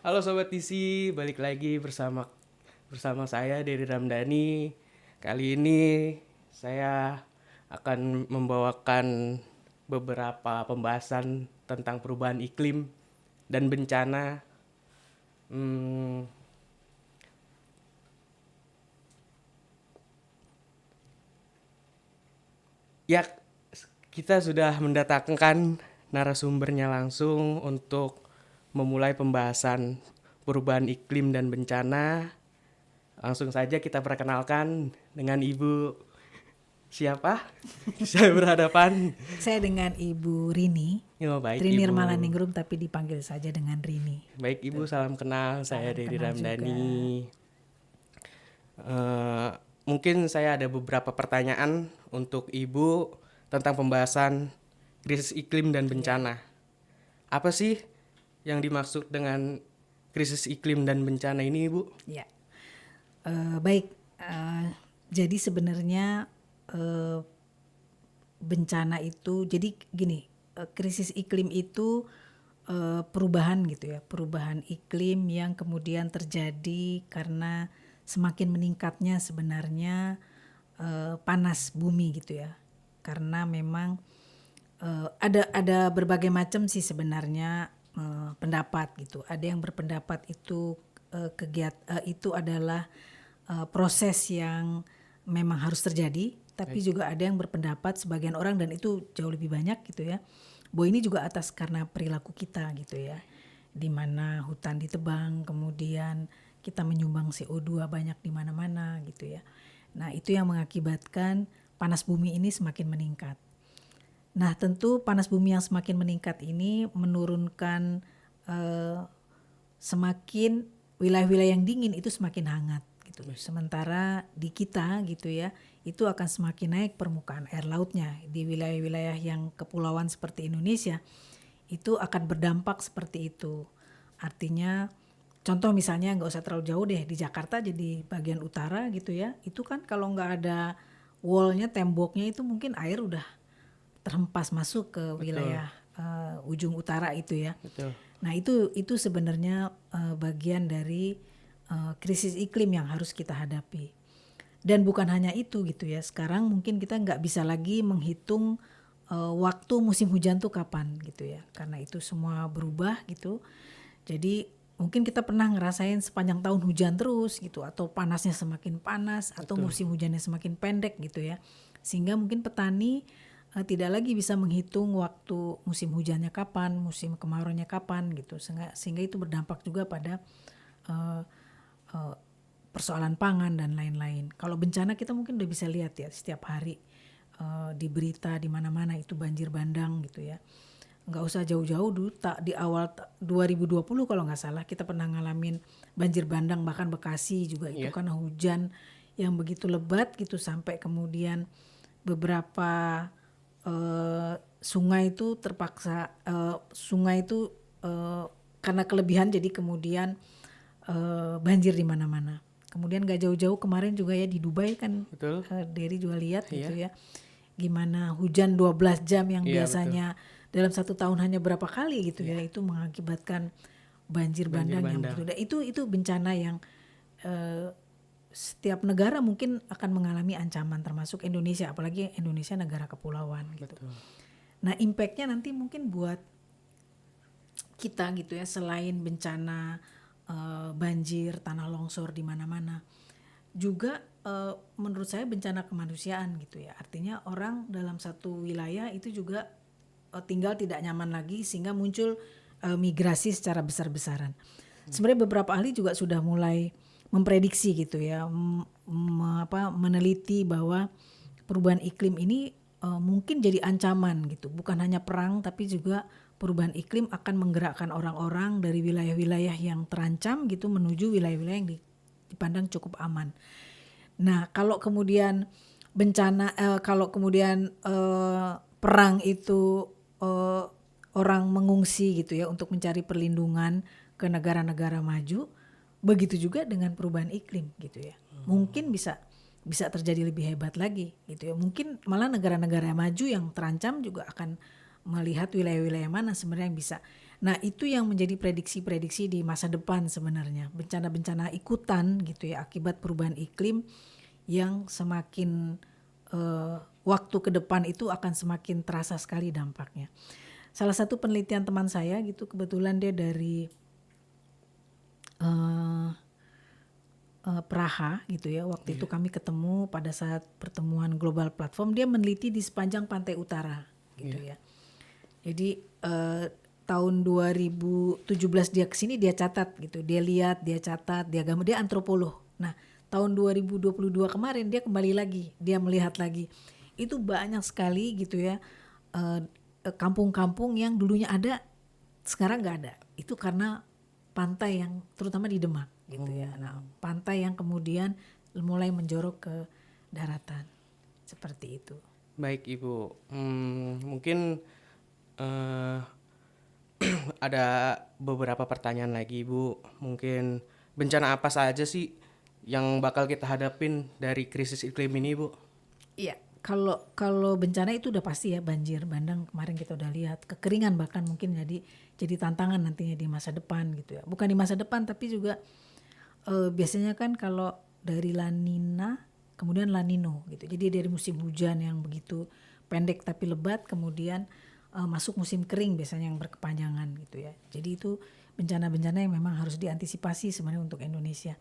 Halo Sobat TC, balik lagi bersama saya Dery Ramdhani. Kali ini saya akan membawakan beberapa pembahasan tentang perubahan iklim dan bencana. Hmm, ya, kita sudah mendatangkan narasumbernya langsung untuk memulai pembahasan perubahan iklim dan bencana. Langsung saja kita perkenalkan dengan Ibu siapa? Saya berhadapan. Saya dengan Ibu Rini, Oh, baik Rini Ibu. Ningrum, tapi dipanggil saja dengan Rini. Baik Ibu, salam kenal. Saya Salam Dery kenal Ramdhani. Eh, Mungkin saya ada beberapa pertanyaan untuk Ibu tentang pembahasan krisis iklim dan bencana. Apa sih yang dimaksud dengan krisis iklim dan bencana ini, Ibu? Ya, baik. Jadi sebenarnya bencana itu, jadi gini, krisis iklim itu perubahan gitu ya, perubahan iklim yang kemudian terjadi karena semakin meningkatnya sebenarnya panas bumi gitu ya. Karena memang ada berbagai macam sih sebenarnya pendapat gitu. Ada yang berpendapat itu itu adalah proses yang memang harus terjadi, tapi juga ada yang berpendapat sebagian orang, dan itu jauh lebih banyak gitu ya, bahwa ini juga atas karena perilaku kita gitu ya, di mana hutan ditebang, kemudian kita menyumbang CO2 banyak di mana-mana gitu ya. Nah, itu yang mengakibatkan panas bumi ini semakin meningkat. Nah, tentu panas bumi yang semakin meningkat ini menurunkan semakin wilayah-wilayah yang dingin itu semakin hangat gitu. Sementara di kita gitu ya, itu akan semakin naik permukaan air lautnya. Di wilayah-wilayah yang kepulauan seperti Indonesia itu akan berdampak seperti itu. Artinya contoh misalnya nggak usah terlalu jauh deh, di Jakarta jadi bagian utara gitu ya, itu kan kalau nggak ada wallnya, temboknya, itu mungkin air udah terhempas masuk ke wilayah ujung utara itu ya. Betul. Nah, itu sebenarnya bagian dari krisis iklim yang harus kita hadapi. Dan bukan hanya itu gitu ya. Sekarang mungkin kita nggak bisa lagi menghitung waktu musim hujan tuh kapan gitu ya. Karena itu semua berubah gitu. Jadi mungkin kita pernah ngerasain sepanjang tahun hujan terus gitu, atau panasnya semakin panas, atau musim hujannya semakin pendek gitu ya. Sehingga mungkin petani tidak lagi bisa menghitung waktu musim hujannya kapan, musim kemaraunya kapan gitu, sehingga itu berdampak juga pada persoalan pangan dan lain-lain. Kalau bencana kita mungkin udah bisa lihat ya setiap hari di berita di mana-mana itu banjir bandang gitu ya. Nggak usah jauh-jauh dulu, di awal 2020 kalau nggak salah kita pernah ngalamin banjir bandang, bahkan Bekasi juga itu karena hujan yang begitu lebat gitu, sampai kemudian beberapa sungai itu terpaksa sungai itu karena kelebihan, jadi kemudian banjir di mana-mana. Kemudian gak jauh-jauh kemarin juga ya di Dubai kan, Dery juga lihat gitu ya, gimana hujan 12 jam yang biasanya dalam satu tahun hanya berapa kali gitu ya, itu mengakibatkan banjir bandang yang begitu. Itu bencana yang setiap negara mungkin akan mengalami ancaman, termasuk Indonesia, apalagi Indonesia negara kepulauan gitu. Nah, impactnya nanti mungkin buat kita gitu ya, selain bencana banjir, tanah longsor di mana-mana, juga menurut saya bencana kemanusiaan gitu ya. Artinya orang dalam satu wilayah itu juga tinggal tidak nyaman lagi, sehingga muncul migrasi secara besar-besaran. Sebenarnya beberapa ahli juga sudah mulai memprediksi gitu ya, meneliti bahwa perubahan iklim ini mungkin jadi ancaman gitu. Bukan hanya perang, tapi juga perubahan iklim akan menggerakkan orang-orang dari wilayah-wilayah yang terancam gitu menuju wilayah-wilayah yang dipandang cukup aman. Nah, kalau kemudian bencana, kalau kemudian perang itu orang mengungsi gitu ya untuk mencari perlindungan ke negara-negara maju, begitu juga dengan perubahan iklim gitu ya. Mungkin bisa terjadi lebih hebat lagi gitu ya. Mungkin malah negara-negara maju yang terancam juga akan melihat wilayah-wilayah mana sebenarnya yang bisa. Nah, itu yang menjadi prediksi-prediksi di masa depan sebenarnya. Bencana-bencana ikutan gitu ya akibat perubahan iklim yang semakin waktu ke depan itu akan semakin terasa sekali dampaknya. Salah satu penelitian teman saya gitu, kebetulan dia dari Praha gitu ya. Waktu itu kami ketemu pada saat pertemuan Global Platform, dia meneliti di sepanjang pantai utara gitu ya. Jadi tahun 2017 dia kesini, dia catat gitu, dia lihat, dia catat, dia gambar, dia antropolog. Nah, tahun 2022 kemarin dia kembali lagi, dia melihat lagi. Itu banyak sekali gitu ya kampung-kampung yang dulunya ada sekarang nggak ada. Itu karena pantai yang terutama di Demak gitu ya. Nah, pantai yang kemudian mulai menjorok ke daratan seperti itu. Baik Ibu, mungkin ada beberapa pertanyaan lagi Ibu. Mungkin bencana apa saja sih yang bakal kita hadapin dari krisis iklim ini Ibu? Iya, kalau bencana itu udah pasti ya, banjir bandang kemarin kita udah lihat, kekeringan bahkan mungkin jadi tantangan nantinya di masa depan gitu ya. Bukan di masa depan tapi juga biasanya kan kalau dari La Nina kemudian La Nino gitu. Jadi dari musim hujan yang begitu pendek tapi lebat kemudian masuk musim kering biasanya yang berkepanjangan gitu ya. Jadi itu bencana-bencana yang memang harus diantisipasi sebenarnya untuk Indonesia.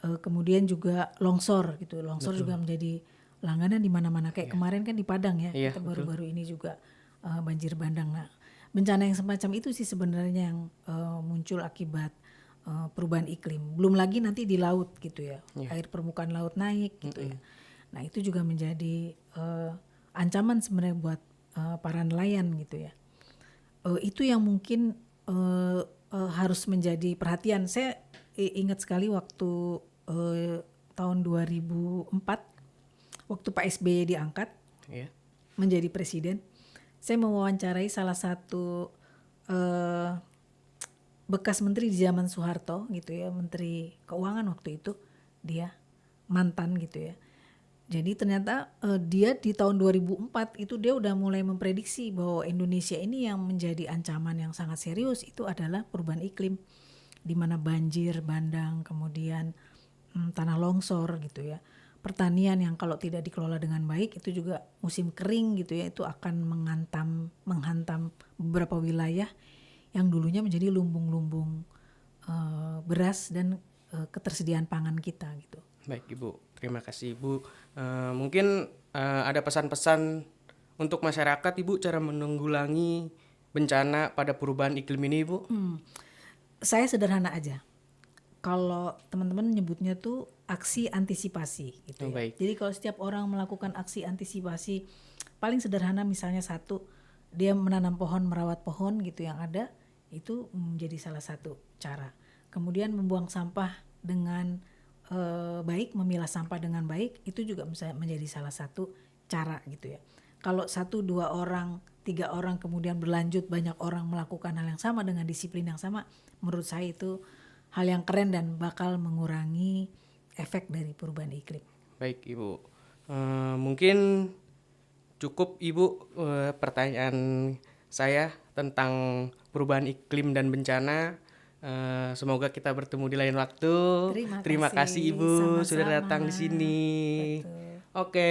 Kemudian juga longsor gitu. Longsor juga menjadi langganan di mana-mana kayak kemarin kan di Padang ya. Iya, Kita baru-baru ini juga banjir bandang. Nah, bencana yang semacam itu sih sebenarnya yang muncul akibat perubahan iklim. Belum lagi nanti di laut gitu ya. Air permukaan laut naik gitu ya. Nah, itu juga menjadi ancaman sebenarnya buat para nelayan gitu ya. Itu yang mungkin harus menjadi perhatian. Saya ingat sekali waktu tahun 2004 waktu Pak SBY diangkat menjadi presiden, saya mewawancarai salah satu bekas menteri di zaman Soeharto gitu ya, Menteri Keuangan waktu itu, dia mantan gitu ya. Jadi ternyata dia di tahun 2004 itu dia udah mulai memprediksi bahwa Indonesia ini yang menjadi ancaman yang sangat serius itu adalah perubahan iklim, di mana banjir bandang, kemudian tanah longsor gitu ya. Pertanian yang kalau tidak dikelola dengan baik itu juga musim kering gitu ya, itu akan menghantam beberapa wilayah yang dulunya menjadi lumbung-lumbung beras dan ketersediaan pangan kita gitu. Baik Ibu, terima kasih Ibu. Mungkin ada pesan-pesan untuk masyarakat Ibu cara menanggulangi bencana pada perubahan iklim ini Ibu? Saya sederhana aja. Kalau teman-teman nyebutnya tuh aksi antisipasi gitu ya. Baik. Jadi kalau setiap orang melakukan aksi antisipasi paling sederhana misalnya satu, dia menanam pohon, merawat pohon gitu yang ada, itu menjadi salah satu cara. Kemudian membuang sampah dengan baik, memilah sampah dengan baik, itu juga bisa menjadi salah satu cara gitu ya. Kalau 1, 2 orang, 3 orang kemudian berlanjut banyak orang melakukan hal yang sama dengan disiplin yang sama, menurut saya itu hal yang keren dan bakal mengurangi efek dari perubahan iklim. Baik Ibu, mungkin cukup Ibu pertanyaan saya tentang perubahan iklim dan bencana. Semoga kita bertemu di lain waktu. Terima kasih Ibu Sama-sama. sudah datang di sini. Betul. Oke.